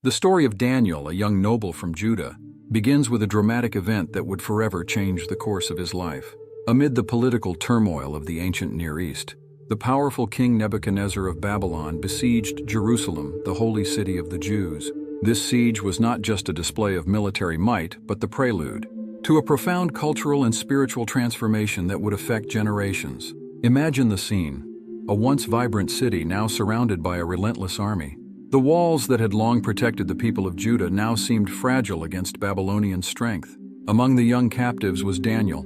The story of Daniel, a young noble from Judah, begins with a dramatic event that would forever change the course of his life. Amid the political turmoil of the ancient Near East, the powerful King Nebuchadnezzar of Babylon besieged Jerusalem, the holy city of the Jews. This siege was not just a display of military might, but the prelude to a profound cultural and spiritual transformation that would affect generations. Imagine the scene: a once vibrant city now surrounded by a relentless army. The walls that had long protected the people of Judah now seemed fragile against Babylonian strength. Among the young captives was Daniel,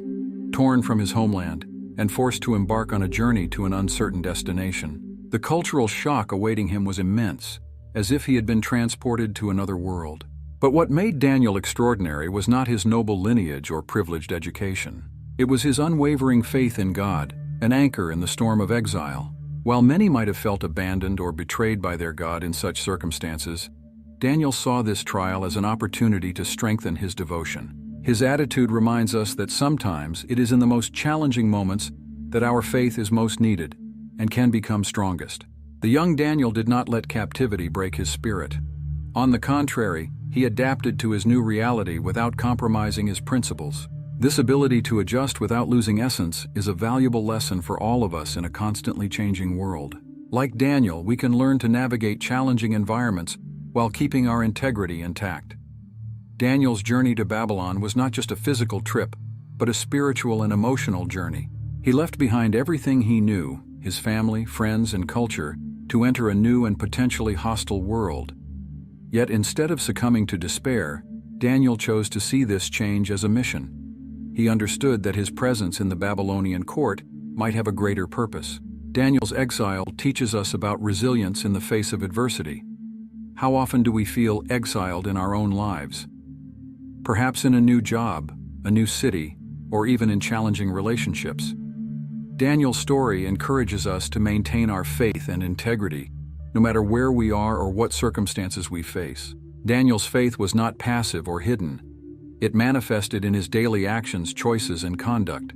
torn from his homeland and forced to embark on a journey to an uncertain destination. The cultural shock awaiting him was immense, as if he had been transported to another world. But what made Daniel extraordinary was not his noble lineage or privileged education. It was his unwavering faith in God, an anchor in the storm of exile. While many might have felt abandoned or betrayed by their God in such circumstances, Daniel saw this trial as an opportunity to strengthen his devotion. His attitude reminds us that sometimes it is in the most challenging moments that our faith is most needed and can become strongest. The young Daniel did not let captivity break his spirit. On the contrary, he adapted to his new reality without compromising his principles. This ability to adjust without losing essence is a valuable lesson for all of us in a constantly changing world. Like Daniel, we can learn to navigate challenging environments while keeping our integrity intact. Daniel's journey to Babylon was not just a physical trip, but a spiritual and emotional journey. He left behind everything he knew, his family, friends, and culture, to enter a new and potentially hostile world. Yet instead of succumbing to despair, Daniel chose to see this change as a mission. He understood that his presence in the Babylonian court might have a greater purpose. Daniel's exile teaches us about resilience in the face of adversity. How often do we feel exiled in our own lives? Perhaps in a new job, a new city, or even in challenging relationships. Daniel's story encourages us to maintain our faith and integrity, no matter where we are or what circumstances we face. Daniel's faith was not passive or hidden. It manifested in his daily actions, choices, and conduct.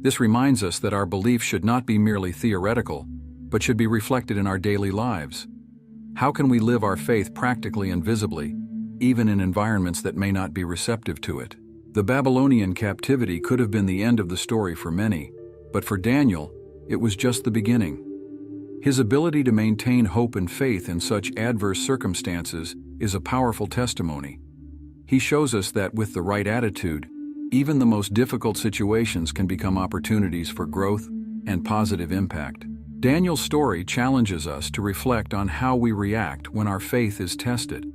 This reminds us that our belief should not be merely theoretical, but should be reflected in our daily lives. How can we live our faith practically and visibly, even in environments that may not be receptive to it? The Babylonian captivity could have been the end of the story for many, but for Daniel, it was just the beginning. His ability to maintain hope and faith in such adverse circumstances is a powerful testimony. He shows us that with the right attitude, even the most difficult situations can become opportunities for growth and positive impact. Daniel's story challenges us to reflect on how we react when our faith is tested.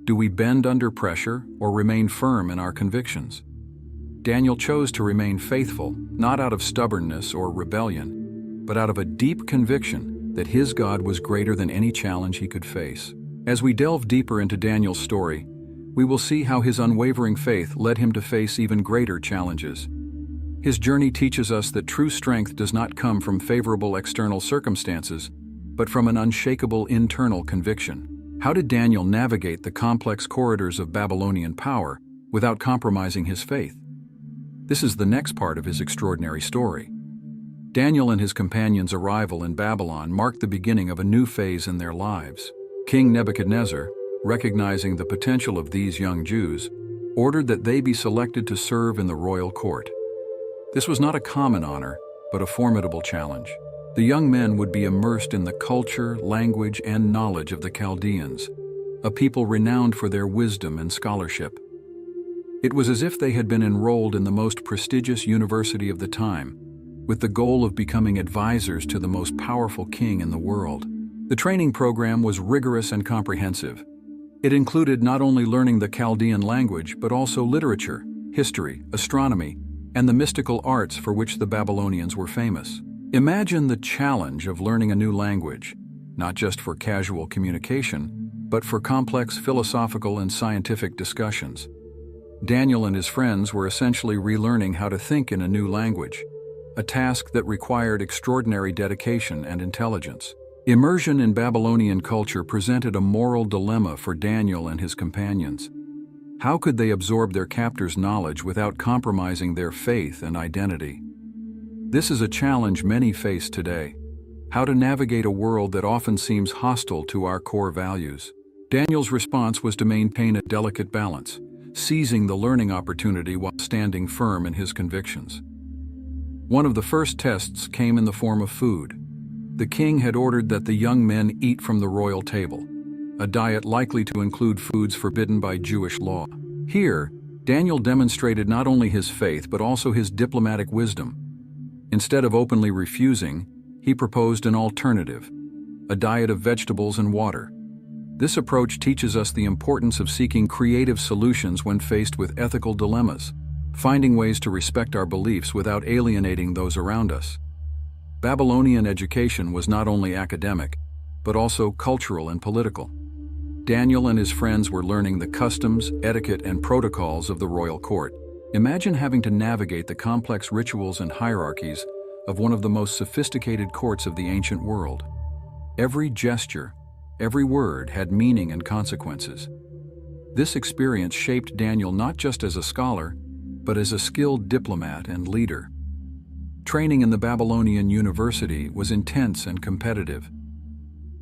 Do we bend under pressure or remain firm in our convictions? Daniel chose to remain faithful, not out of stubbornness or rebellion, but out of a deep conviction that his God was greater than any challenge he could face. As we delve deeper into Daniel's story, we will see how his unwavering faith led him to face even greater challenges. His journey teaches us that true strength does not come from favorable external circumstances, but from an unshakable internal conviction. How did Daniel navigate the complex corridors of Babylonian power without compromising his faith? This is the next part of his extraordinary story. Daniel and his companions' arrival in Babylon marked the beginning of a new phase in their lives. King Nebuchadnezzar, recognizing the potential of these young Jews, ordered that they be selected to serve in the royal court. This was not a common honor, but a formidable challenge. The young men would be immersed in the culture, language, and knowledge of the Chaldeans, a people renowned for their wisdom and scholarship. It was as if they had been enrolled in the most prestigious university of the time, with the goal of becoming advisors to the most powerful king in the world. The training program was rigorous and comprehensive. It included not only learning the Chaldean language, but also literature, history, astronomy, and the mystical arts for which the Babylonians were famous. Imagine the challenge of learning a new language, not just for casual communication, but for complex philosophical and scientific discussions. Daniel and his friends were essentially relearning how to think in a new language, a task that required extraordinary dedication and intelligence. Immersion in Babylonian culture presented a moral dilemma for Daniel and his companions. How could they absorb their captors' knowledge without compromising their faith and identity? This is a challenge many face today: how to navigate a world that often seems hostile to our core values. Daniel's response was to maintain a delicate balance, seizing the learning opportunity while standing firm in his convictions. One of the first tests came in the form of food. The king had ordered that the young men eat from the royal table, a diet likely to include foods forbidden by Jewish law. Here, Daniel demonstrated not only his faith but also his diplomatic wisdom. Instead of openly refusing, he proposed an alternative, a diet of vegetables and water. This approach teaches us the importance of seeking creative solutions when faced with ethical dilemmas, finding ways to respect our beliefs without alienating those around us. Babylonian education was not only academic, but also cultural and political. Daniel and his friends were learning the customs, etiquette, and protocols of the royal court. Imagine having to navigate the complex rituals and hierarchies of one of the most sophisticated courts of the ancient world. Every gesture, every word had meaning and consequences. This experience shaped Daniel not just as a scholar, but as a skilled diplomat and leader. Training in the Babylonian University was intense and competitive.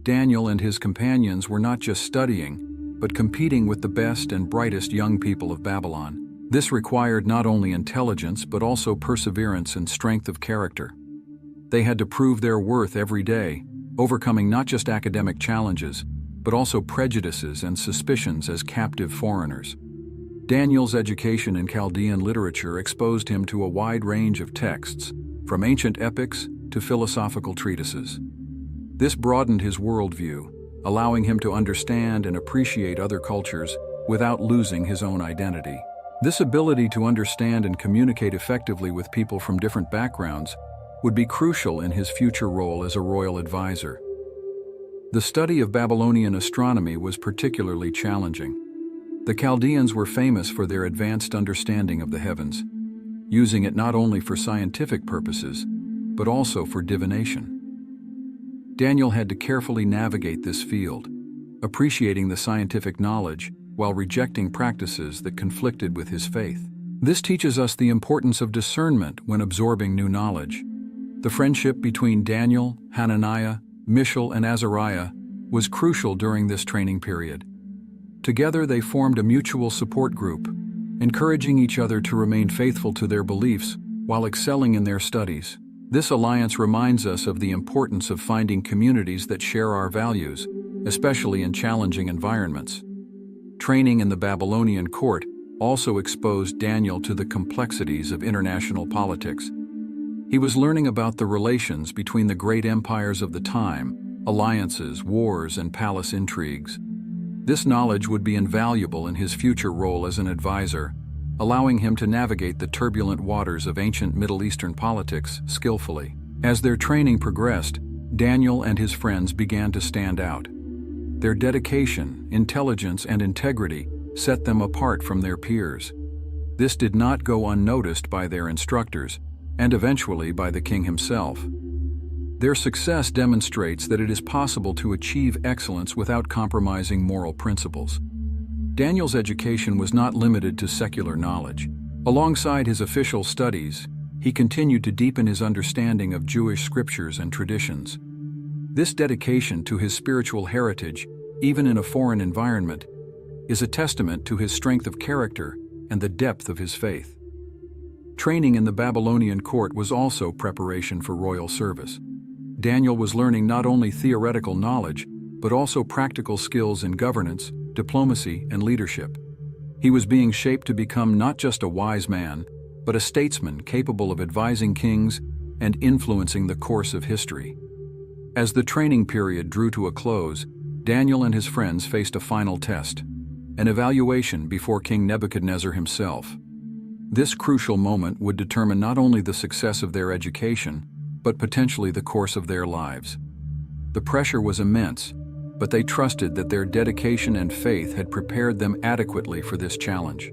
Daniel and his companions were not just studying, but competing with the best and brightest young people of Babylon. This required not only intelligence but also perseverance and strength of character. They had to prove their worth every day, overcoming not just academic challenges, but also prejudices and suspicions as captive foreigners. Daniel's education in Chaldean literature exposed him to a wide range of texts, from ancient epics to philosophical treatises. This broadened his worldview, allowing him to understand and appreciate other cultures without losing his own identity. This ability to understand and communicate effectively with people from different backgrounds would be crucial in his future role as a royal advisor. The study of Babylonian astronomy was particularly challenging. The Chaldeans were famous for their advanced understanding of the heavens, using it not only for scientific purposes, but also for divination. Daniel had to carefully navigate this field, appreciating the scientific knowledge while rejecting practices that conflicted with his faith. This teaches us the importance of discernment when absorbing new knowledge. The friendship between Daniel, Hananiah, Mishael, and Azariah was crucial during this training period. Together they formed a mutual support group, encouraging each other to remain faithful to their beliefs while excelling in their studies. This alliance reminds us of the importance of finding communities that share our values, especially in challenging environments. Training in the Babylonian court also exposed Daniel to the complexities of international politics. He was learning about the relations between the great empires of the time, alliances, wars, and palace intrigues. This knowledge would be invaluable in his future role as an advisor, allowing him to navigate the turbulent waters of ancient Middle Eastern politics skillfully. As their training progressed, Daniel and his friends began to stand out. Their dedication, intelligence, and integrity set them apart from their peers. This did not go unnoticed by their instructors, and eventually by the king himself. Their success demonstrates that it is possible to achieve excellence without compromising moral principles. Daniel's education was not limited to secular knowledge. Alongside his official studies, he continued to deepen his understanding of Jewish scriptures and traditions. This dedication to his spiritual heritage, even in a foreign environment, is a testament to his strength of character and the depth of his faith. Training in the Babylonian court was also preparation for royal service. Daniel was learning not only theoretical knowledge, but also practical skills in governance, diplomacy, and leadership. He was being shaped to become not just a wise man, but a statesman capable of advising kings and influencing the course of history. As the training period drew to a close, Daniel and his friends faced a final test, an evaluation before King Nebuchadnezzar himself. This crucial moment would determine not only the success of their education, but potentially the course of their lives. The pressure was immense, but they trusted that their dedication and faith had prepared them adequately for this challenge.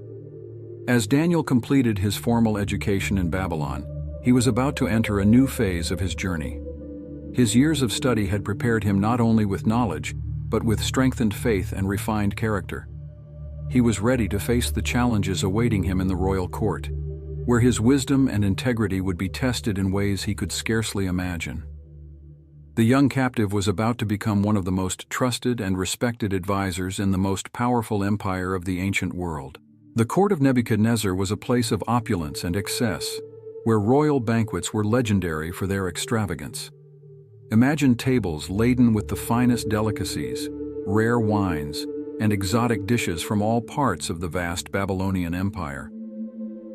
As Daniel completed his formal education in Babylon, he was about to enter a new phase of his journey. His years of study had prepared him not only with knowledge, but with strengthened faith and refined character. He was ready to face the challenges awaiting him in the royal court, where his wisdom and integrity would be tested in ways he could scarcely imagine. The young captive was about to become one of the most trusted and respected advisors in the most powerful empire of the ancient world. The court of Nebuchadnezzar was a place of opulence and excess, where royal banquets were legendary for their extravagance. Imagine tables laden with the finest delicacies, rare wines, and exotic dishes from all parts of the vast Babylonian Empire.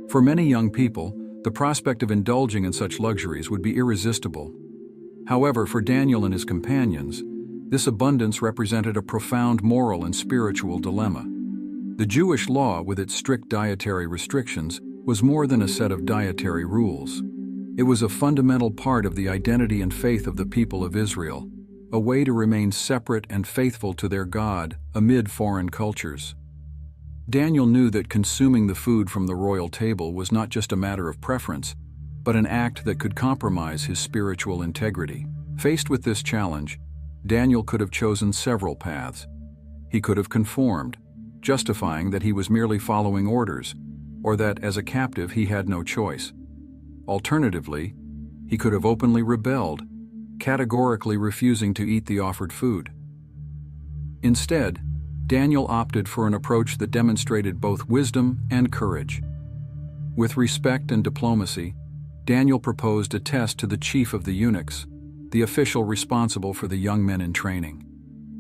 For many young people, the prospect of indulging in such luxuries would be irresistible. However, for Daniel and his companions, this abundance represented a profound moral and spiritual dilemma. The Jewish law, with its strict dietary restrictions, was more than a set of dietary rules. It was a fundamental part of the identity and faith of the people of Israel, a way to remain separate and faithful to their God amid foreign cultures. Daniel knew that consuming the food from the royal table was not just a matter of preference, but an act that could compromise his spiritual integrity. Faced with this challenge, Daniel could have chosen several paths. He could have conformed, justifying that he was merely following orders, or that as a captive he had no choice. Alternatively, he could have openly rebelled, categorically refusing to eat the offered food. Instead, Daniel opted for an approach that demonstrated both wisdom and courage. With respect and diplomacy, Daniel proposed a test to the chief of the eunuchs, the official responsible for the young men in training.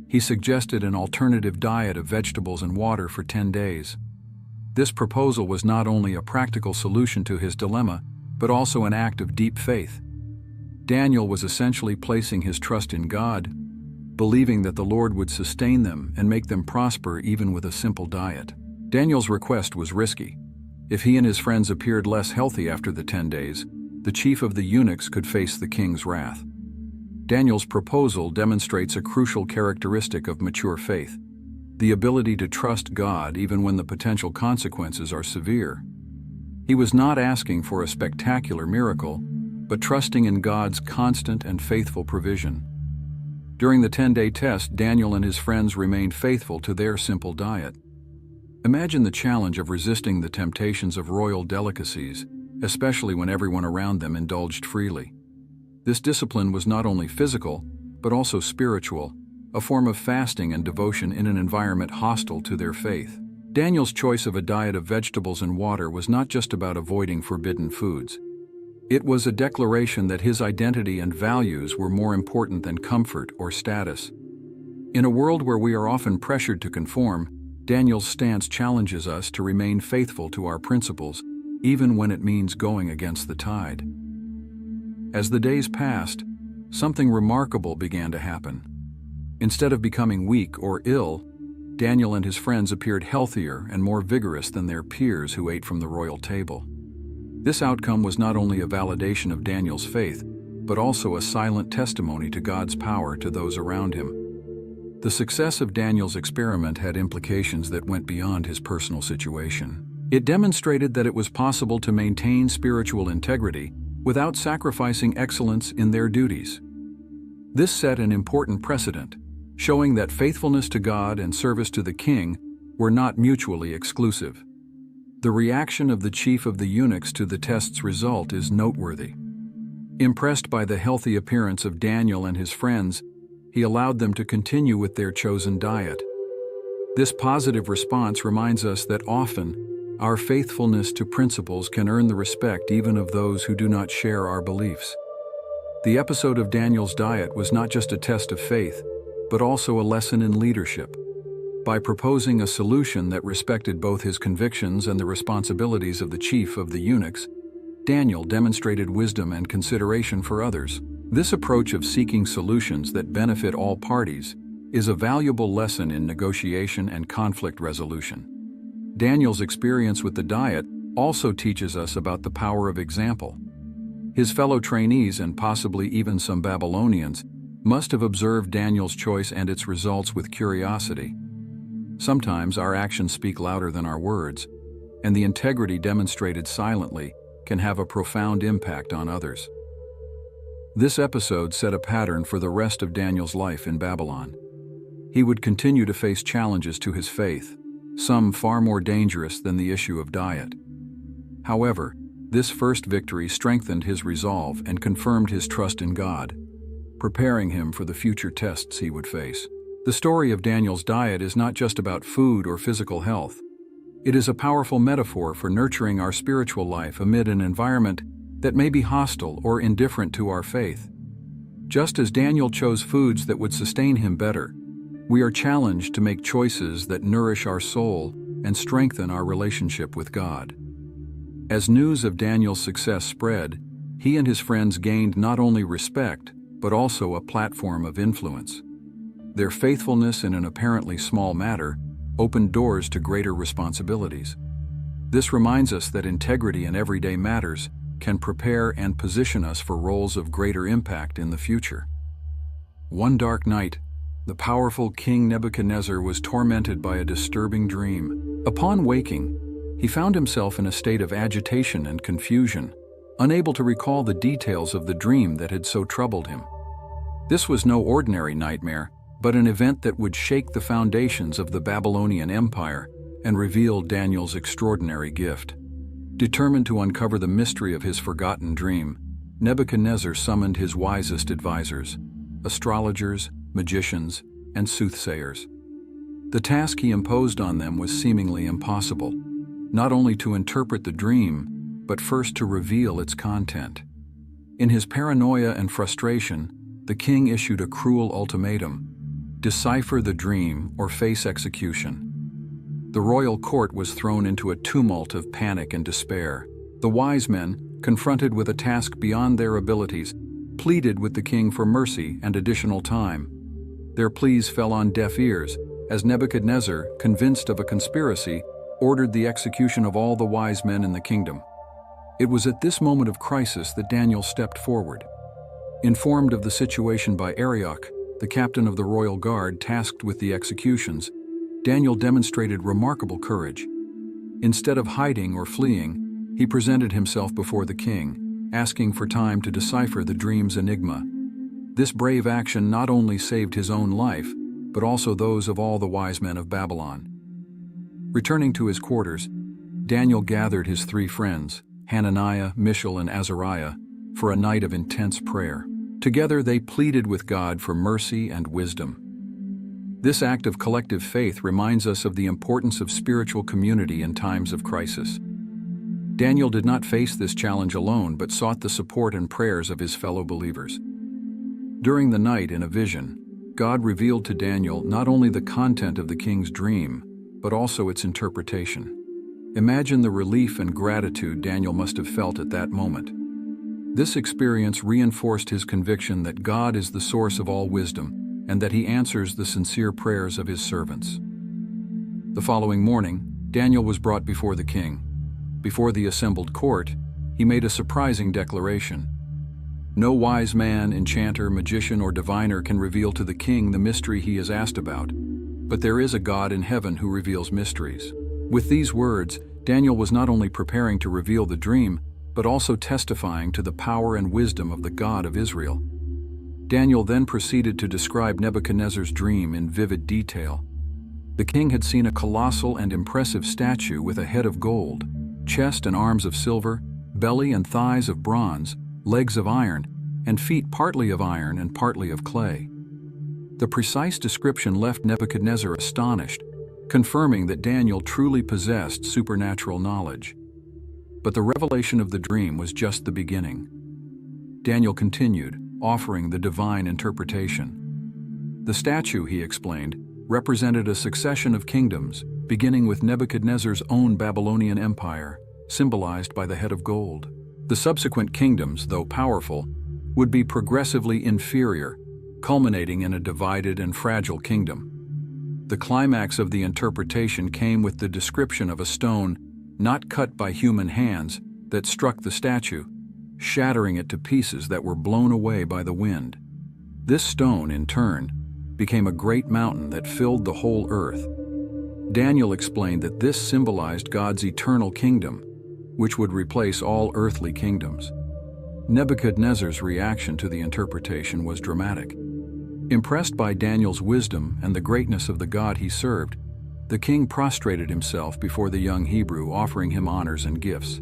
He suggested an alternative diet of vegetables and water for 10 days. This proposal was not only a practical solution to his dilemma, but also an act of deep faith. Daniel was essentially placing his trust in God, believing that the Lord would sustain them and make them prosper even with a simple diet. Daniel's request was risky. If he and his friends appeared less healthy after the 10 days, the chief of the eunuchs could face the king's wrath. Daniel's proposal demonstrates a crucial characteristic of mature faith: the ability to trust God even when the potential consequences are severe. He was not asking for a spectacular miracle, but trusting in God's constant and faithful provision. During the 10-day test, Daniel and his friends remained faithful to their simple diet. Imagine the challenge of resisting the temptations of royal delicacies, especially when everyone around them indulged freely. This discipline was not only physical, but also spiritual, a form of fasting and devotion in an environment hostile to their faith. Daniel's choice of a diet of vegetables and water was not just about avoiding forbidden foods. It was a declaration that his identity and values were more important than comfort or status. In a world where we are often pressured to conform, Daniel's stance challenges us to remain faithful to our principles, even when it means going against the tide. As the days passed, something remarkable began to happen. Instead of becoming weak or ill, Daniel and his friends appeared healthier and more vigorous than their peers who ate from the royal table. This outcome was not only a validation of Daniel's faith, but also a silent testimony to God's power to those around him. The success of Daniel's experiment had implications that went beyond his personal situation. It demonstrated that it was possible to maintain spiritual integrity without sacrificing excellence in their duties. This set an important precedent, showing that faithfulness to God and service to the king were not mutually exclusive. The reaction of the chief of the eunuchs to the test's result is noteworthy. Impressed by the healthy appearance of Daniel and his friends, he allowed them to continue with their chosen diet. This positive response reminds us that often, our faithfulness to principles can earn the respect even of those who do not share our beliefs. The episode of Daniel's diet was not just a test of faith, but also a lesson in leadership. By proposing a solution that respected both his convictions and the responsibilities of the chief of the eunuchs, Daniel demonstrated wisdom and consideration for others. This approach of seeking solutions that benefit all parties is a valuable lesson in negotiation and conflict resolution. Daniel's experience with the diet also teaches us about the power of example. His fellow trainees and possibly even some Babylonians must have observed Daniel's choice and its results with curiosity. Sometimes our actions speak louder than our words, and the integrity demonstrated silently can have a profound impact on others. This episode set a pattern for the rest of Daniel's life in Babylon. He would continue to face challenges to his faith, some far more dangerous than the issue of diet. However, this first victory strengthened his resolve and confirmed his trust in God, preparing him for the future tests he would face. The story of Daniel's diet is not just about food or physical health. It is a powerful metaphor for nurturing our spiritual life amid an environment that may be hostile or indifferent to our faith. Just as Daniel chose foods that would sustain him better, we are challenged to make choices that nourish our soul and strengthen our relationship with God. As news of Daniel's success spread, he and his friends gained not only respect, but also a platform of influence. Their faithfulness in an apparently small matter opened doors to greater responsibilities. This reminds us that integrity in everyday matters can prepare and position us for roles of greater impact in the future. One dark night, the powerful King Nebuchadnezzar was tormented by a disturbing dream. Upon waking, he found himself in a state of agitation and confusion, unable to recall the details of the dream that had so troubled him. This was no ordinary nightmare, but an event that would shake the foundations of the Babylonian Empire and reveal Daniel's extraordinary gift. Determined to uncover the mystery of his forgotten dream, Nebuchadnezzar summoned his wisest advisors, astrologers, magicians, and soothsayers. The task he imposed on them was seemingly impossible, not only to interpret the dream, but first to reveal its content. In his paranoia and frustration, the king issued a cruel ultimatum: decipher the dream or face execution. The royal court was thrown into a tumult of panic and despair. The wise men, confronted with a task beyond their abilities, pleaded with the king for mercy and additional time. Their pleas fell on deaf ears, as Nebuchadnezzar, convinced of a conspiracy, ordered the execution of all the wise men in the kingdom. It was at this moment of crisis that Daniel stepped forward. Informed of the situation by Arioch, the captain of the royal guard tasked with the executions, Daniel demonstrated remarkable courage. Instead of hiding or fleeing, he presented himself before the king, asking for time to decipher the dream's enigma. This brave action not only saved his own life, but also those of all the wise men of Babylon. Returning to his quarters, Daniel gathered his 3 friends, Hananiah, Mishael, and Azariah, for a night of intense prayer. Together they pleaded with God for mercy and wisdom. This act of collective faith reminds us of the importance of spiritual community in times of crisis. Daniel did not face this challenge alone, but sought the support and prayers of his fellow believers. During the night, in a vision, God revealed to Daniel not only the content of the king's dream, but also its interpretation. Imagine the relief and gratitude Daniel must have felt at that moment. This experience reinforced his conviction that God is the source of all wisdom, and that he answers the sincere prayers of his servants. The following morning, Daniel was brought before the king. Before the assembled court, he made a surprising declaration. No wise man, enchanter, magician, or diviner can reveal to the king the mystery he is asked about, but there is a God in heaven who reveals mysteries. With these words, Daniel was not only preparing to reveal the dream, but also testifying to the power and wisdom of the God of Israel. Daniel then proceeded to describe Nebuchadnezzar's dream in vivid detail. The king had seen a colossal and impressive statue with a head of gold, chest and arms of silver, belly and thighs of bronze, legs of iron, and feet partly of iron and partly of clay. The precise description left Nebuchadnezzar astonished, confirming that Daniel truly possessed supernatural knowledge. But the revelation of the dream was just the beginning. Daniel continued, offering the divine interpretation. The statue, he explained, represented a succession of kingdoms, beginning with Nebuchadnezzar's own Babylonian Empire, symbolized by the head of gold. The subsequent kingdoms, though powerful, would be progressively inferior, culminating in a divided and fragile kingdom. The climax of the interpretation came with the description of a stone, not cut by human hands, that struck the statue, shattering it to pieces that were blown away by the wind. This stone, in turn, became a great mountain that filled the whole earth. Daniel explained that this symbolized God's eternal kingdom, which would replace all earthly kingdoms. Nebuchadnezzar's reaction to the interpretation was dramatic. Impressed by Daniel's wisdom and the greatness of the God he served, the king prostrated himself before the young Hebrew, offering him honors and gifts.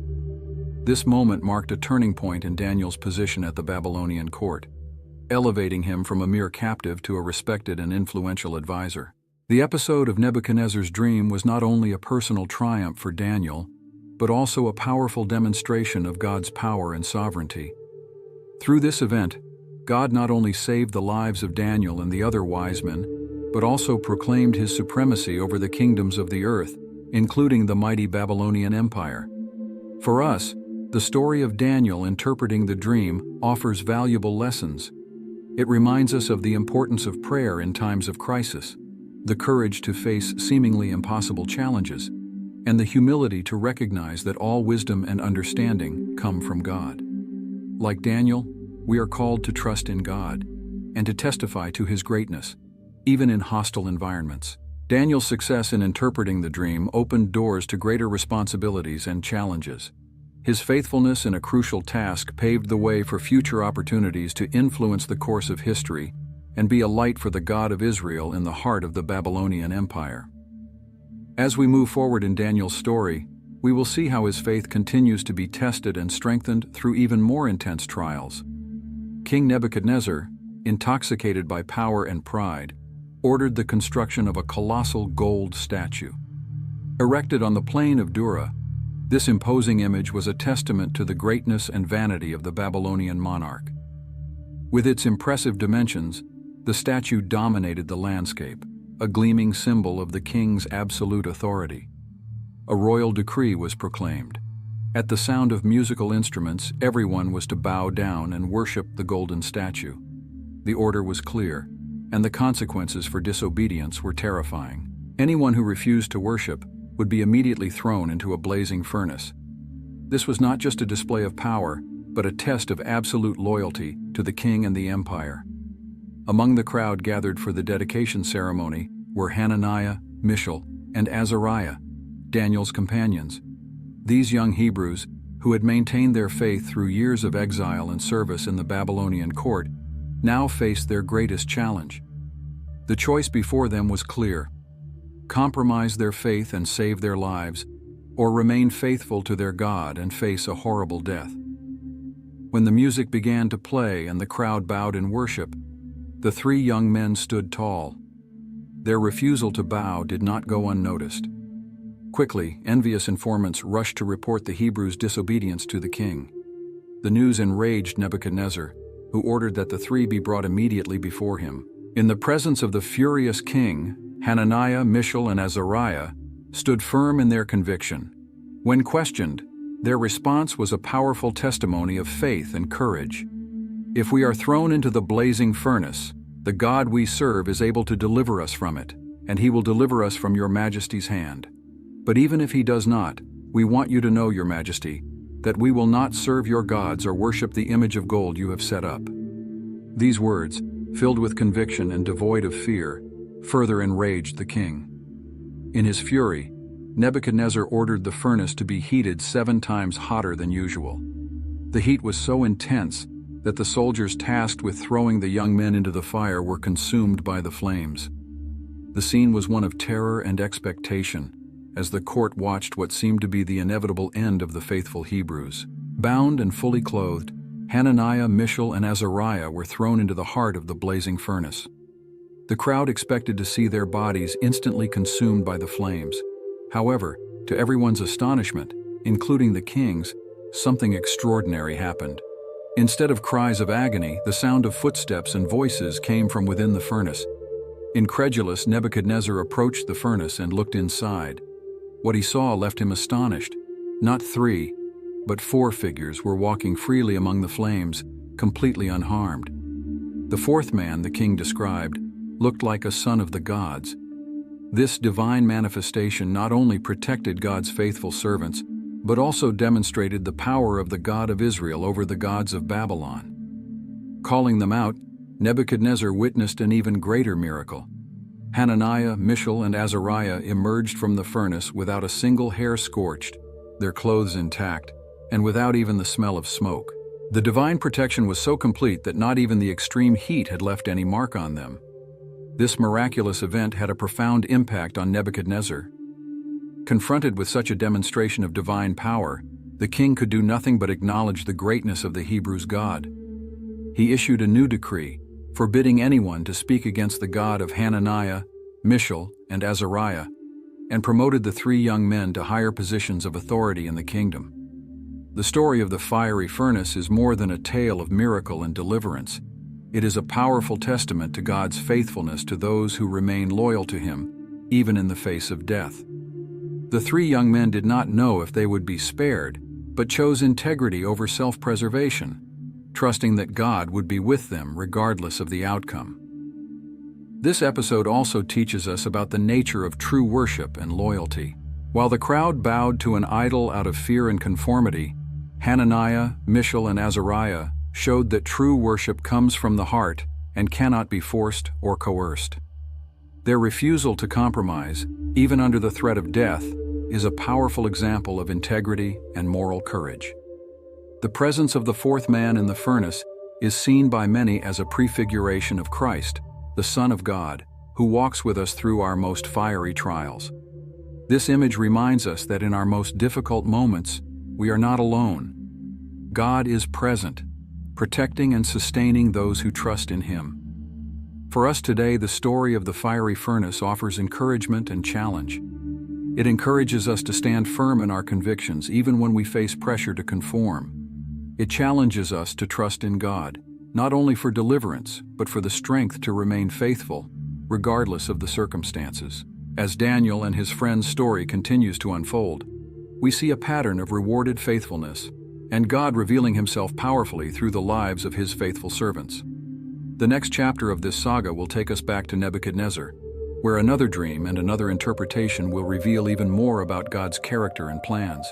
This moment marked a turning point in Daniel's position at the Babylonian court. elevating him from a mere captive to a respected and influential advisor. The episode of Nebuchadnezzar's dream was not only a personal triumph for Daniel, but also a powerful demonstration of God's power and sovereignty. Through this event, God not only saved the lives of Daniel and the other wise men, but also proclaimed his supremacy over the kingdoms of the earth, including the mighty Babylonian Empire. For us, the story of Daniel interpreting the dream offers valuable lessons. It reminds us of the importance of prayer in times of crisis, the courage to face seemingly impossible challenges, and the humility to recognize that all wisdom and understanding come from God. Like Daniel, we are called to trust in God and to testify to his greatness, even in hostile environments. Daniel's success in interpreting the dream opened doors to greater responsibilities and challenges. His faithfulness in a crucial task paved the way for future opportunities to influence the course of history and be a light for the God of Israel in the heart of the Babylonian Empire. As we move forward in Daniel's story, we will see how his faith continues to be tested and strengthened through even more intense trials. King Nebuchadnezzar, intoxicated by power and pride, ordered the construction of a colossal gold statue. Erected on the plain of Dura, this imposing image was a testament to the greatness and vanity of the Babylonian monarch. With its impressive dimensions, the statue dominated the landscape, a gleaming symbol of the king's absolute authority. A royal decree was proclaimed. At the sound of musical instruments, everyone was to bow down and worship the golden statue. The order was clear, and the consequences for disobedience were terrifying. Anyone who refused to worship would be immediately thrown into a blazing furnace. This was not just a display of power, but a test of absolute loyalty to the king and the empire. Among the crowd gathered for the dedication ceremony were Hananiah, Mishael, and Azariah, Daniel's companions. These young Hebrews, who had maintained their faith through years of exile and service in the Babylonian court, now faced their greatest challenge. The choice before them was clear: compromise their faith and save their lives, or remain faithful to their God and face a horrible death. When the music began to play and the crowd bowed in worship, the three young men stood tall. Their refusal to bow did not go unnoticed. Quickly, envious informants rushed to report the Hebrews' disobedience to the king. The news enraged Nebuchadnezzar, who ordered that the three be brought immediately before him. In the presence of the furious king, Hananiah, Mishael, and Azariah stood firm in their conviction. When questioned, their response was a powerful testimony of faith and courage. If we are thrown into the blazing furnace, the God we serve is able to deliver us from it, and he will deliver us from your majesty's hand. But even if he does not, we want you to know, your majesty, that we will not serve your gods or worship the image of gold you have set up. These words, filled with conviction and devoid of fear, further enraged the king. In his fury, Nebuchadnezzar ordered the furnace to be heated 7 times hotter than usual. The heat was so intense that the soldiers tasked with throwing the young men into the fire were consumed by the flames. The scene was one of terror and expectation, as the court watched what seemed to be the inevitable end of the faithful Hebrews. Bound and fully clothed, Hananiah, Mishael, and Azariah were thrown into the heart of the blazing furnace. The crowd expected to see their bodies instantly consumed by the flames. However, to everyone's astonishment, including the king's, something extraordinary happened. Instead of cries of agony, the sound of footsteps and voices came from within the furnace. Incredulous, Nebuchadnezzar approached the furnace and looked inside. What he saw left him astonished. Not 3, but 4 figures were walking freely among the flames, completely unharmed. The 4th man the king described looked like a son of the gods. This divine manifestation not only protected God's faithful servants, but also demonstrated the power of the God of Israel over the gods of Babylon. Calling them out, Nebuchadnezzar witnessed an even greater miracle. Hananiah, Mishael, and Azariah emerged from the furnace without a single hair scorched, their clothes intact, and without even the smell of smoke. The divine protection was so complete that not even the extreme heat had left any mark on them. This miraculous event had a profound impact on Nebuchadnezzar. Confronted with such a demonstration of divine power, the king could do nothing but acknowledge the greatness of the Hebrews' God. he issued a new decree, forbidding anyone to speak against the God of Hananiah, Mishael, and Azariah, and promoted the three young men to higher positions of authority in the kingdom. The story of the fiery furnace is more than a tale of miracle and deliverance. It is a powerful testament to God's faithfulness to those who remain loyal to Him, even in the face of death. The three young men did not know if they would be spared, but chose integrity over self-preservation, trusting that God would be with them regardless of the outcome. This episode also teaches us about the nature of true worship and loyalty. While the crowd bowed to an idol out of fear and conformity, Hananiah, Mishael, and Azariah showed that true worship comes from the heart and cannot be forced or coerced. Their refusal to compromise, even under the threat of death, is a powerful example of integrity and moral courage. The presence of the fourth man in the furnace is seen by many as a prefiguration of Christ, the Son of God, who walks with us through our most fiery trials. This image reminds us that in our most difficult moments, we are not alone. God is present, protecting and sustaining those who trust in Him. For us today, the story of the fiery furnace offers encouragement and challenge. It encourages us to stand firm in our convictions even when we face pressure to conform. It challenges us to trust in God, not only for deliverance, but for the strength to remain faithful, regardless of the circumstances. As Daniel and his friend's story continues to unfold, we see a pattern of rewarded faithfulness, and God revealing Himself powerfully through the lives of His faithful servants. The next chapter of this saga will take us back to Nebuchadnezzar, where another dream and another interpretation will reveal even more about God's character and plans.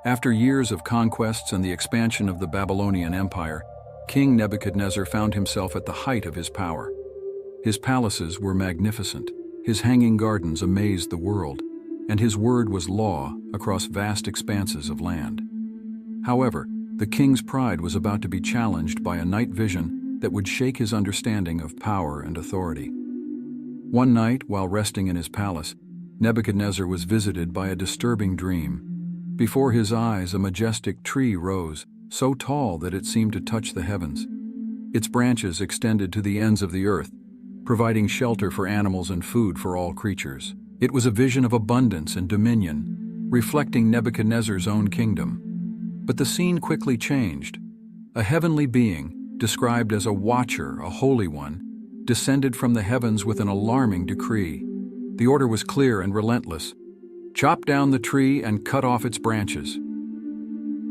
After years of conquests and the expansion of the Babylonian Empire, King Nebuchadnezzar found himself at the height of his power. His palaces were magnificent, his hanging gardens amazed the world, and his word was law across vast expanses of land. However, the king's pride was about to be challenged by a night vision that would shake his understanding of power and authority. One night, while resting in his palace, Nebuchadnezzar was visited by a disturbing dream. Before his eyes, a majestic tree rose, so tall that it seemed to touch the heavens. Its branches extended to the ends of the earth, providing shelter for animals and food for all creatures. It was a vision of abundance and dominion, reflecting Nebuchadnezzar's own kingdom. But the scene quickly changed. A heavenly being, described as a watcher, a holy one, descended from the heavens with an alarming decree. The order was clear and relentless. Chop down the tree and cut off its branches.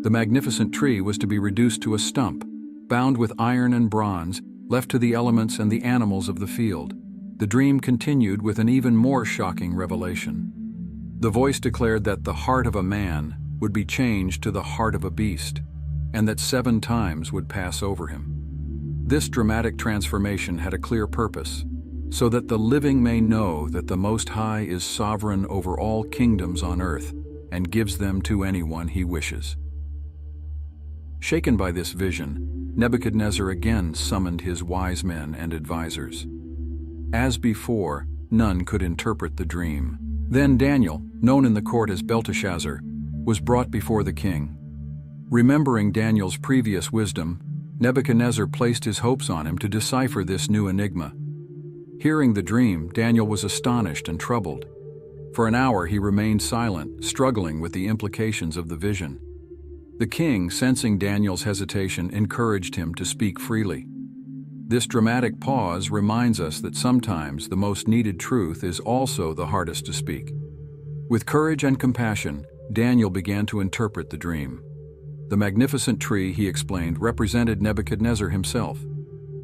The magnificent tree was to be reduced to a stump, bound with iron and bronze, left to the elements and the animals of the field. The dream continued with an even more shocking revelation. The voice declared that the heart of a man would be changed to the heart of a beast, and that 7 times would pass over him. This dramatic transformation had a clear purpose, so that the living may know that the Most High is sovereign over all kingdoms on earth and gives them to anyone He wishes. Shaken by this vision, Nebuchadnezzar again summoned his wise men and advisors. As before, none could interpret the dream. Then Daniel, known in the court as Belteshazzar, was brought before the king. Remembering Daniel's previous wisdom, Nebuchadnezzar placed his hopes on him to decipher this new enigma. Hearing the dream, Daniel was astonished and troubled. For an hour he remained silent, struggling with the implications of the vision. The king, sensing Daniel's hesitation, encouraged him to speak freely. This dramatic pause reminds us that sometimes the most needed truth is also the hardest to speak. With courage and compassion, Daniel began to interpret the dream. The magnificent tree, he explained, represented Nebuchadnezzar himself.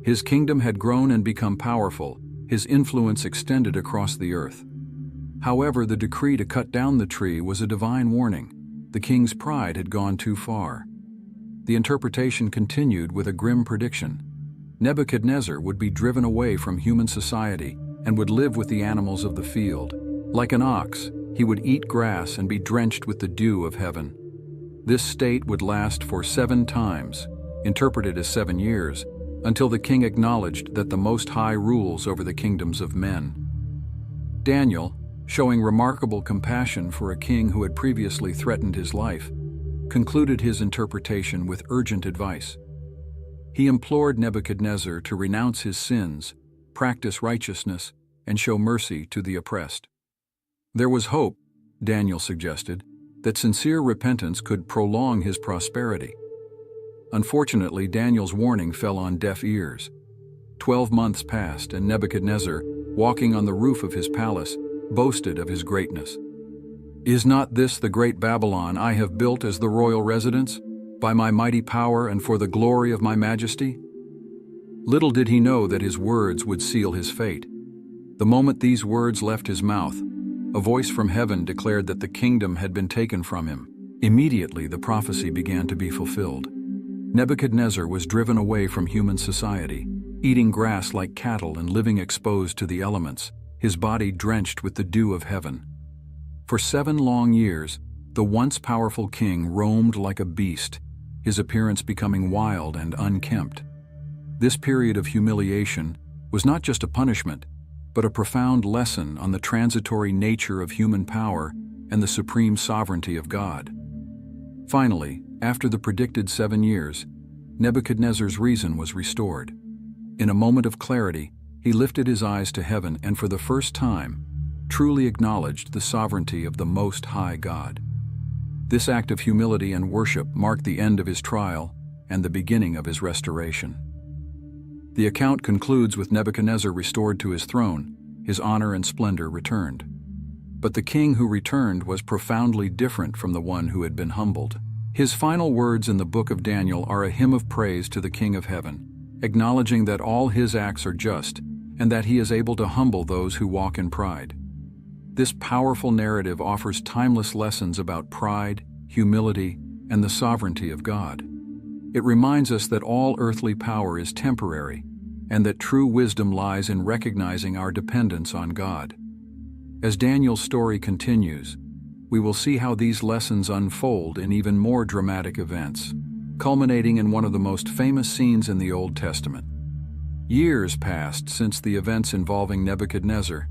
His kingdom had grown and become powerful, his influence extended across the earth. However, the decree to cut down the tree was a divine warning. The king's pride had gone too far. The interpretation continued with a grim prediction. Nebuchadnezzar would be driven away from human society and would live with the animals of the field. Like an ox, he would eat grass and be drenched with the dew of heaven. This state would last for 7 times, interpreted as 7 years, until the king acknowledged that the Most High rules over the kingdoms of men. Daniel, showing remarkable compassion for a king who had previously threatened his life, concluded his interpretation with urgent advice. He implored Nebuchadnezzar to renounce his sins, practice righteousness, and show mercy to the oppressed. There was hope, Daniel suggested, that sincere repentance could prolong his prosperity. Unfortunately, Daniel's warning fell on deaf ears. 12 months passed, and Nebuchadnezzar, walking on the roof of his palace, boasted of his greatness. "Is not this the great Babylon I have built as the royal residence, by my mighty power and for the glory of my majesty?" Little did he know that his words would seal his fate. The moment these words left his mouth, a voice from heaven declared that the kingdom had been taken from him. Immediately, the prophecy began to be fulfilled. Nebuchadnezzar was driven away from human society, eating grass like cattle and living exposed to the elements, his body drenched with the dew of heaven. For 7 long years, the once powerful king roamed like a beast, his appearance becoming wild and unkempt. This period of humiliation was not just a punishment, but a profound lesson on the transitory nature of human power and the supreme sovereignty of God. Finally, after the predicted 7 years, Nebuchadnezzar's reason was restored. In a moment of clarity, he lifted his eyes to heaven and for the first time, truly acknowledged the sovereignty of the Most High God. This act of humility and worship marked the end of his trial and the beginning of his restoration. The account concludes with Nebuchadnezzar restored to his throne, his honor and splendor returned. But the king who returned was profoundly different from the one who had been humbled. His final words in the book of Daniel are a hymn of praise to the King of Heaven, acknowledging that all his acts are just and that he is able to humble those who walk in pride. This powerful narrative offers timeless lessons about pride, humility, and the sovereignty of God. It reminds us that all earthly power is temporary and that true wisdom lies in recognizing our dependence on God. As Daniel's story continues, we will see how these lessons unfold in even more dramatic events, culminating in one of the most famous scenes in the Old Testament. Years passed since the events involving Nebuchadnezzar,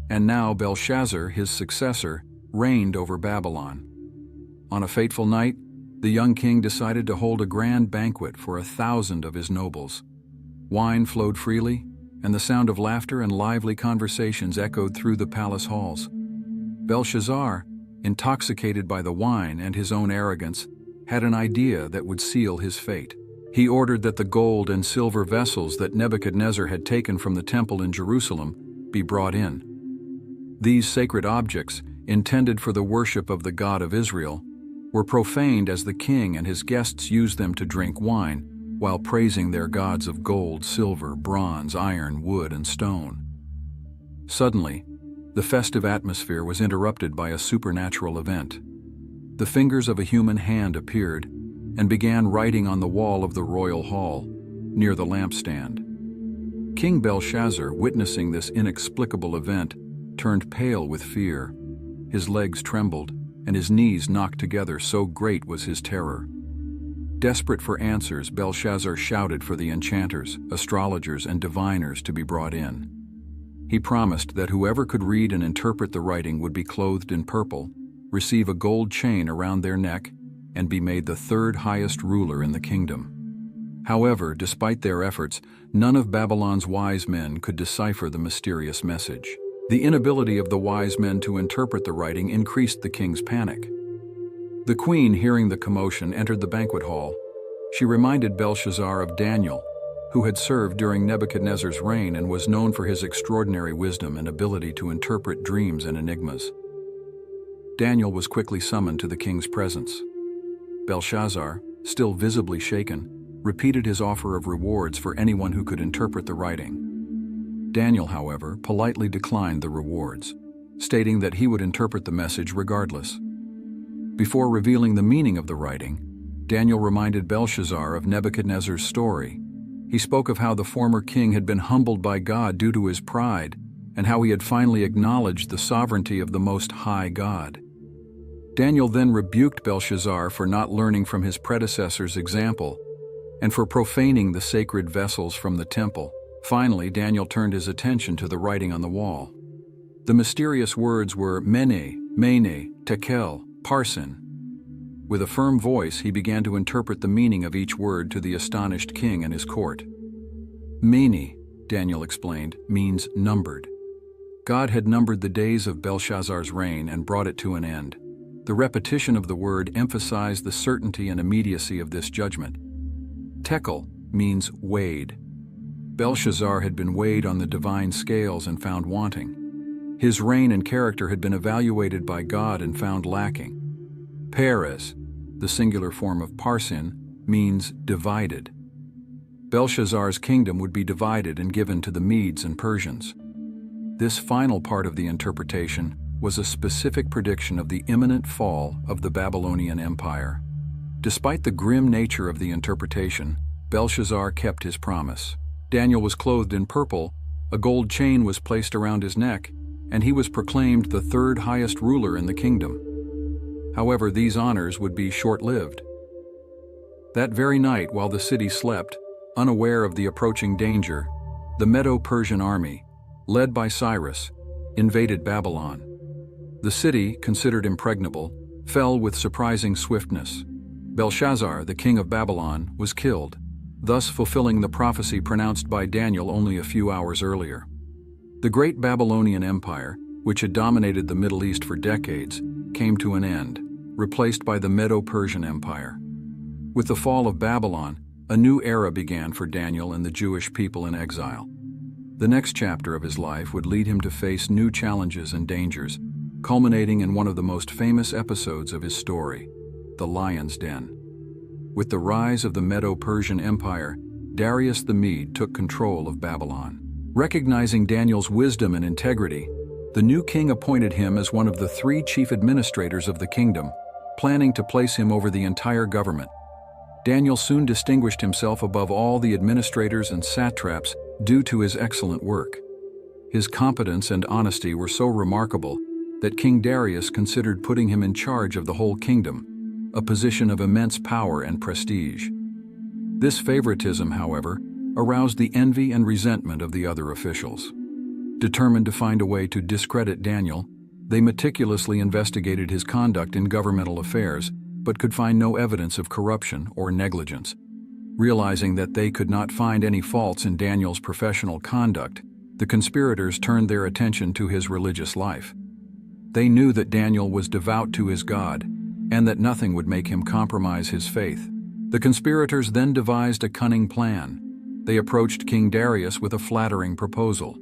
and now Belshazzar, his successor, reigned over Babylon. On a fateful night, the young king decided to hold a grand banquet for 1,000 of his nobles. Wine flowed freely, and the sound of laughter and lively conversations echoed through the palace halls. Belshazzar, intoxicated by the wine and his own arrogance, had an idea that would seal his fate. He ordered that the gold and silver vessels that Nebuchadnezzar had taken from the temple in Jerusalem be brought in. These sacred objects, intended for the worship of the God of Israel, were profaned as the king and his guests used them to drink wine while praising their gods of gold, silver, bronze, iron, wood, and stone. Suddenly, the festive atmosphere was interrupted by a supernatural event. The fingers of a human hand appeared and began writing on the wall of the royal hall, near the lampstand. King Belshazzar, witnessing this inexplicable event, turned pale with fear. His legs trembled, and his knees knocked together, so great was his terror. Desperate for answers, Belshazzar shouted for the enchanters, astrologers, and diviners to be brought in. He promised that whoever could read and interpret the writing would be clothed in purple, receive a gold chain around their neck, and be made the 3rd highest ruler in the kingdom. However, despite their efforts, none of Babylon's wise men could decipher the mysterious message. The inability of the wise men to interpret the writing increased the king's panic. The queen, hearing the commotion, entered the banquet hall. She reminded Belshazzar of Daniel, who had served during Nebuchadnezzar's reign and was known for his extraordinary wisdom and ability to interpret dreams and enigmas. Daniel was quickly summoned to the king's presence. Belshazzar, still visibly shaken, repeated his offer of rewards for anyone who could interpret the writing. Daniel, however, politely declined the rewards, stating that he would interpret the message regardless. Before revealing the meaning of the writing, Daniel reminded Belshazzar of Nebuchadnezzar's story. He spoke of how the former king had been humbled by God due to his pride, and how he had finally acknowledged the sovereignty of the Most High God. Daniel then rebuked Belshazzar for not learning from his predecessor's example, and for profaning the sacred vessels from the temple. Finally, Daniel turned his attention to the writing on the wall. The mysterious words were Mene, Mene, Tekel, Parsin. With a firm voice, he began to interpret the meaning of each word to the astonished king and his court. Mene, Daniel explained, means numbered. God had numbered the days of Belshazzar's reign and brought it to an end. The repetition of the word emphasized the certainty and immediacy of this judgment. Tekel means weighed. Belshazzar had been weighed on the divine scales and found wanting. His reign and character had been evaluated by God and found lacking. Peres, the singular form of Parsin, means divided. Belshazzar's kingdom would be divided and given to the Medes and Persians. This final part of the interpretation was a specific prediction of the imminent fall of the Babylonian Empire. Despite the grim nature of the interpretation, Belshazzar kept his promise. Daniel was clothed in purple, a gold chain was placed around his neck, and he was proclaimed the third highest ruler in the kingdom. However, these honors would be short-lived. That very night, while the city slept, unaware of the approaching danger, the Medo-Persian army, led by Cyrus, invaded Babylon. The city, considered impregnable, fell with surprising swiftness. Belshazzar, the king of Babylon, was killed, thus fulfilling the prophecy pronounced by Daniel only a few hours earlier. The great Babylonian Empire, which had dominated the Middle East for decades, came to an end, replaced by the Medo-Persian Empire. With the fall of Babylon, a new era began for Daniel and the Jewish people in exile. The next chapter of his life would lead him to face new challenges and dangers, culminating in one of the most famous episodes of his story, the Lion's Den. With the rise of the Medo-Persian Empire, Darius the Mede took control of Babylon. Recognizing Daniel's wisdom and integrity, the new king appointed him as one of the 3 chief administrators of the kingdom, planning to place him over the entire government. Daniel soon distinguished himself above all the administrators and satraps due to his excellent work. His competence and honesty were so remarkable that King Darius considered putting him in charge of the whole kingdom, a position of immense power and prestige. This favoritism, however, aroused the envy and resentment of the other officials. Determined to find a way to discredit Daniel, they meticulously investigated his conduct in governmental affairs, but could find no evidence of corruption or negligence. Realizing that they could not find any faults in Daniel's professional conduct, the conspirators turned their attention to his religious life. They knew that Daniel was devout to his God, and that nothing would make him compromise his faith. The conspirators then devised a cunning plan. They approached King Darius with a flattering proposal: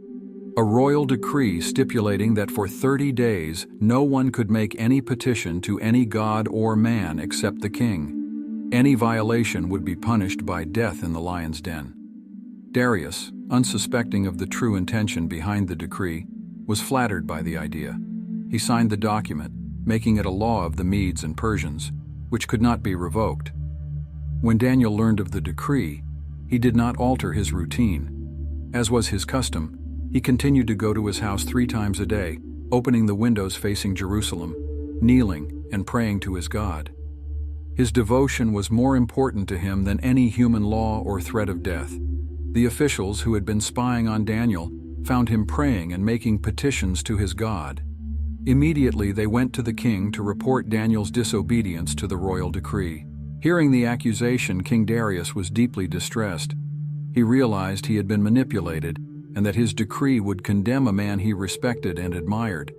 a royal decree stipulating that for 30 days no one could make any petition to any god or man except the king. Any violation would be punished by death in the lion's den. Darius, unsuspecting of the true intention behind the decree, was flattered by the idea. He signed the document, making it a law of the Medes and Persians, which could not be revoked. When Daniel learned of the decree, he did not alter his routine. As was his custom, he continued to go to his house 3 times a day, opening the windows facing Jerusalem, kneeling and praying to his God. His devotion was more important to him than any human law or threat of death. The officials who had been spying on Daniel found him praying and making petitions to his God. Immediately they went to the king to report Daniel's disobedience to the royal decree. Hearing the accusation, King Darius was deeply distressed. He realized he had been manipulated and that his decree would condemn a man he respected and admired.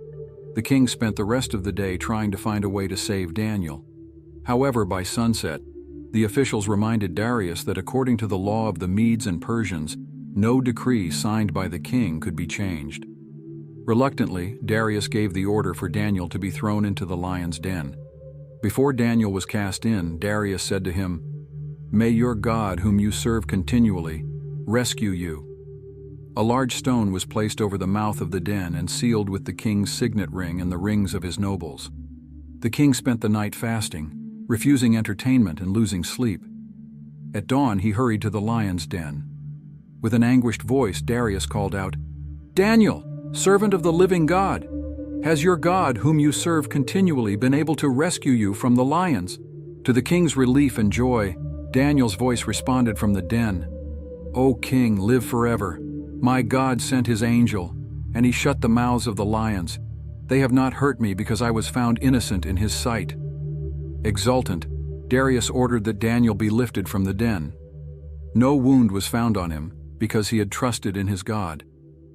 The king spent the rest of the day trying to find a way to save Daniel. However, by sunset, the officials reminded Darius that according to the law of the Medes and Persians, no decree signed by the king could be changed. Reluctantly, Darius gave the order for Daniel to be thrown into the lion's den. Before Daniel was cast in, Darius said to him, "May your God, whom you serve continually, rescue you." A large stone was placed over the mouth of the den and sealed with the king's signet ring and the rings of his nobles. The king spent the night fasting, refusing entertainment and losing sleep. At dawn, he hurried to the lion's den. With an anguished voice, Darius called out, "Daniel, servant of the living God, has your God, whom you serve continually, been able to rescue you from the lions?" To the king's relief and joy, Daniel's voice responded from the den, "O king, live forever. My God sent his angel, and he shut the mouths of the lions. They have not hurt me because I was found innocent in his sight." Exultant, Darius ordered that Daniel be lifted from the den. No wound was found on him, because he had trusted in his God.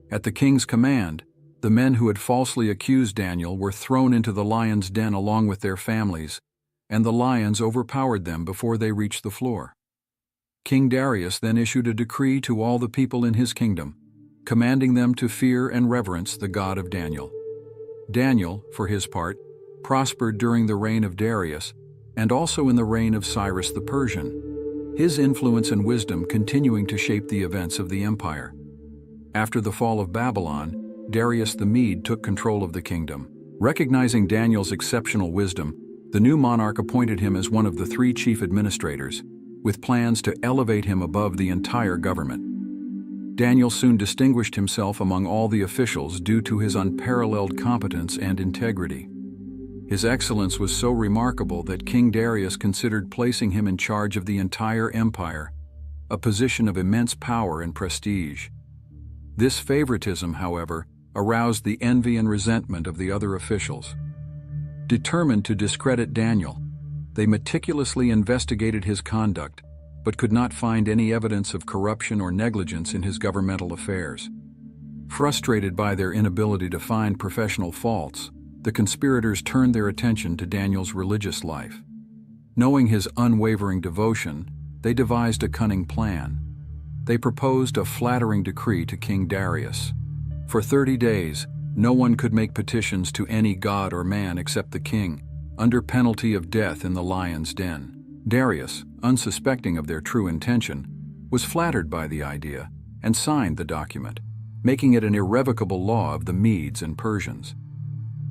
At the king's command, the men who had falsely accused Daniel were thrown into the lion's den along with their families, and the lions overpowered them before they reached the floor. King Darius then issued a decree to all the people in his kingdom, commanding them to fear and reverence the God of Daniel. Daniel, for his part, prospered during the reign of Darius, and also in the reign of Cyrus the Persian, his influence and wisdom continuing to shape the events of the empire. After the fall of Babylon, Darius the Mede took control of the kingdom. Recognizing Daniel's exceptional wisdom, the new monarch appointed him as one of the 3 chief administrators, with plans to elevate him above the entire government. Daniel soon distinguished himself among all the officials due to his unparalleled competence and integrity. His excellence was so remarkable that King Darius considered placing him in charge of the entire empire, a position of immense power and prestige. This favoritism, however, aroused the envy and resentment of the other officials. Determined to discredit Daniel, they meticulously investigated his conduct, but could not find any evidence of corruption or negligence in his governmental affairs. Frustrated by their inability to find professional faults, the conspirators turned their attention to Daniel's religious life. Knowing his unwavering devotion, they devised a cunning plan. They proposed a flattering decree to King Darius. For 30 days, no one could make petitions to any god or man except the king, under penalty of death in the lion's den. Darius, unsuspecting of their true intention, was flattered by the idea and signed the document, making it an irrevocable law of the Medes and Persians.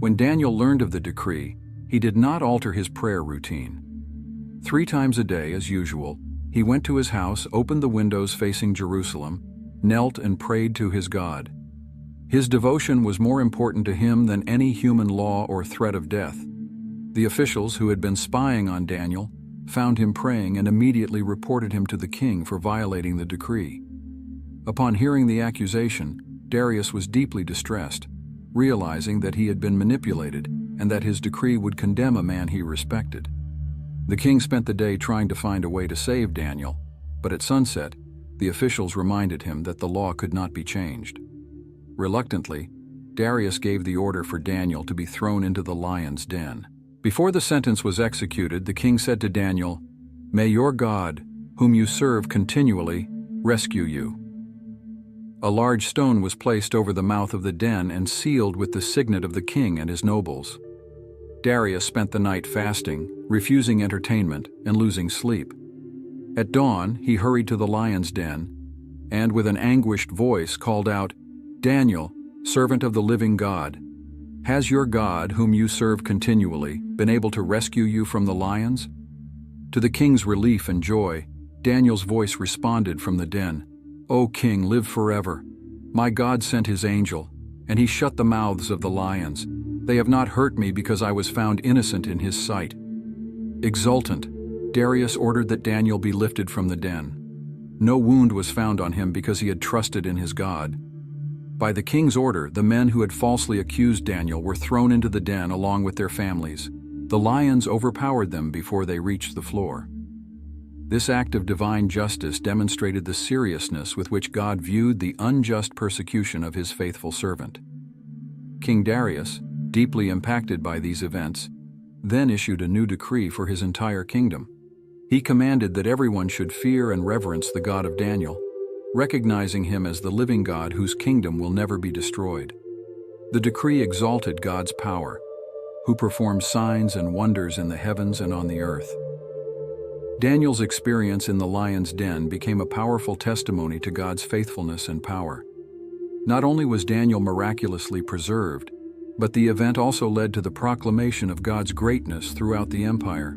When Daniel learned of the decree, he did not alter his prayer routine. 3 times a day, as usual, he went to his house, opened the windows facing Jerusalem, knelt and prayed to his God. His devotion was more important to him than any human law or threat of death. The officials who had been spying on Daniel found him praying and immediately reported him to the king for violating the decree. Upon hearing the accusation, Darius was deeply distressed, realizing that he had been manipulated and that his decree would condemn a man he respected. The king spent the day trying to find a way to save Daniel, but at sunset, the officials reminded him that the law could not be changed. Reluctantly, Darius gave the order for Daniel to be thrown into the lion's den. Before the sentence was executed, the king said to Daniel, "May your God, whom you serve continually, rescue you." A large stone was placed over the mouth of the den and sealed with the signet of the king and his nobles. Darius spent the night fasting, refusing entertainment, and losing sleep. At dawn, he hurried to the lion's den, and with an anguished voice called out, "Daniel, servant of the living God, has your God, whom you serve continually, been able to rescue you from the lions?" To the king's relief and joy, Daniel's voice responded from the den, "O king, live forever. My God sent his angel, and he shut the mouths of the lions. They have not hurt me because I was found innocent in his sight." Exultant, Darius ordered that Daniel be lifted from the den. No wound was found on him because he had trusted in his God. By the king's order, the men who had falsely accused Daniel were thrown into the den along with their families. The lions overpowered them before they reached the floor. This act of divine justice demonstrated the seriousness with which God viewed the unjust persecution of his faithful servant. King Darius, deeply impacted by these events, then issued a new decree for his entire kingdom. He commanded that everyone should fear and reverence the God of Daniel, recognizing him as the living God whose kingdom will never be destroyed. The decree exalted God's power, who performs signs and wonders in the heavens and on the earth. Daniel's experience in the lion's den became a powerful testimony to God's faithfulness and power. Not only was Daniel miraculously preserved, but the event also led to the proclamation of God's greatness throughout the empire.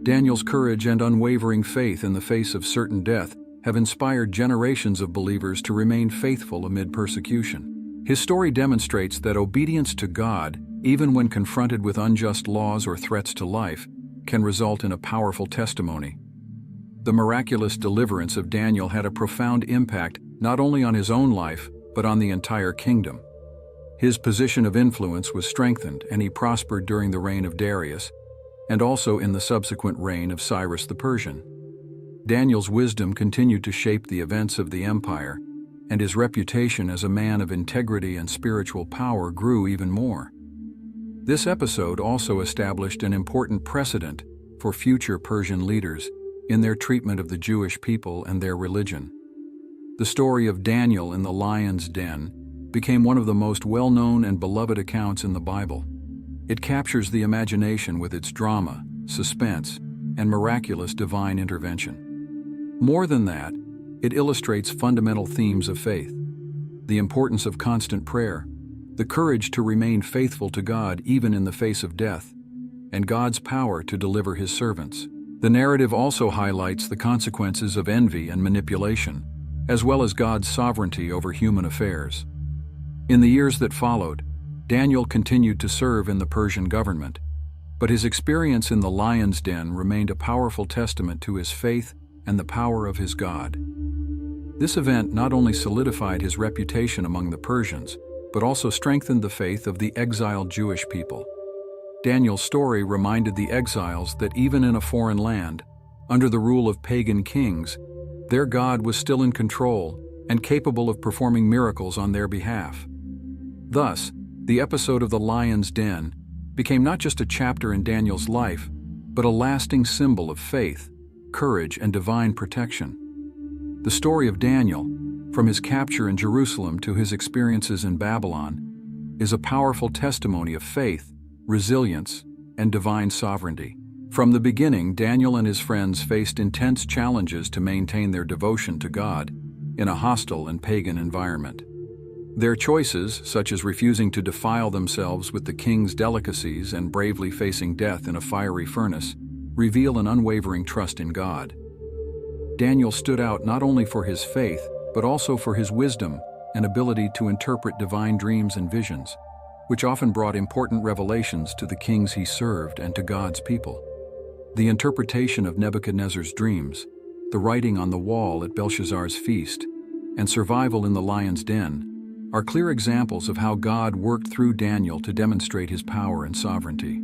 Daniel's courage and unwavering faith in the face of certain death have inspired generations of believers to remain faithful amid persecution. His story demonstrates that obedience to God, even when confronted with unjust laws or threats to life, can result in a powerful testimony. The miraculous deliverance of Daniel had a profound impact not only on his own life, but on the entire kingdom. His position of influence was strengthened, and he prospered during the reign of Darius, and also in the subsequent reign of Cyrus the Persian. Daniel's wisdom continued to shape the events of the empire, and his reputation as a man of integrity and spiritual power grew even more. This episode also established an important precedent for future Persian leaders in their treatment of the Jewish people and their religion. The story of Daniel in the lion's den became one of the most well-known and beloved accounts in the Bible. It captures the imagination with its drama, suspense, and miraculous divine intervention. More than that, it illustrates fundamental themes of faith: the importance of constant prayer, the courage to remain faithful to God even in the face of death, and God's power to deliver His servants. The narrative also highlights the consequences of envy and manipulation, as well as God's sovereignty over human affairs. In the years that followed, Daniel continued to serve in the Persian government, but his experience in the lion's den remained a powerful testament to his faith and the power of his God. This event not only solidified his reputation among the Persians, but also strengthened the faith of the exiled Jewish people. Daniel's story reminded the exiles that even in a foreign land, under the rule of pagan kings, their God was still in control and capable of performing miracles on their behalf. Thus, the episode of the lion's den became not just a chapter in Daniel's life, but a lasting symbol of faith, courage, and divine protection. The story of Daniel, from his capture in Jerusalem to his experiences in Babylon, is a powerful testimony of faith, resilience, and divine sovereignty. From the beginning, Daniel and his friends faced intense challenges to maintain their devotion to God in a hostile and pagan environment. Their choices, such as refusing to defile themselves with the king's delicacies and bravely facing death in a fiery furnace, reveal an unwavering trust in God. Daniel stood out not only for his faith, but also for his wisdom and ability to interpret divine dreams and visions, which often brought important revelations to the kings he served and to God's people. The interpretation of Nebuchadnezzar's dreams, the writing on the wall at Belshazzar's feast, and survival in the lion's den are clear examples of how God worked through Daniel to demonstrate his power and sovereignty.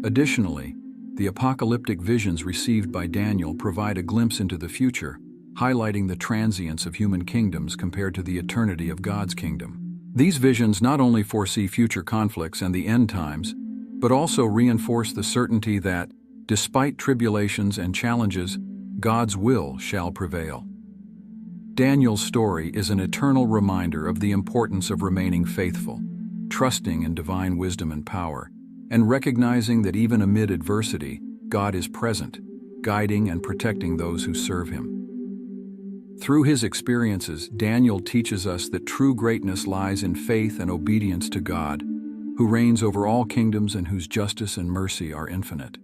Additionally, the apocalyptic visions received by Daniel provide a glimpse into the future, highlighting the transience of human kingdoms compared to the eternity of God's kingdom. These visions not only foresee future conflicts and the end times, but also reinforce the certainty that, despite tribulations and challenges, God's will shall prevail. Daniel's story is an eternal reminder of the importance of remaining faithful, trusting in divine wisdom and power, and recognizing that even amid adversity, God is present, guiding and protecting those who serve Him. Through his experiences, Daniel teaches us that true greatness lies in faith and obedience to God, who reigns over all kingdoms and whose justice and mercy are infinite.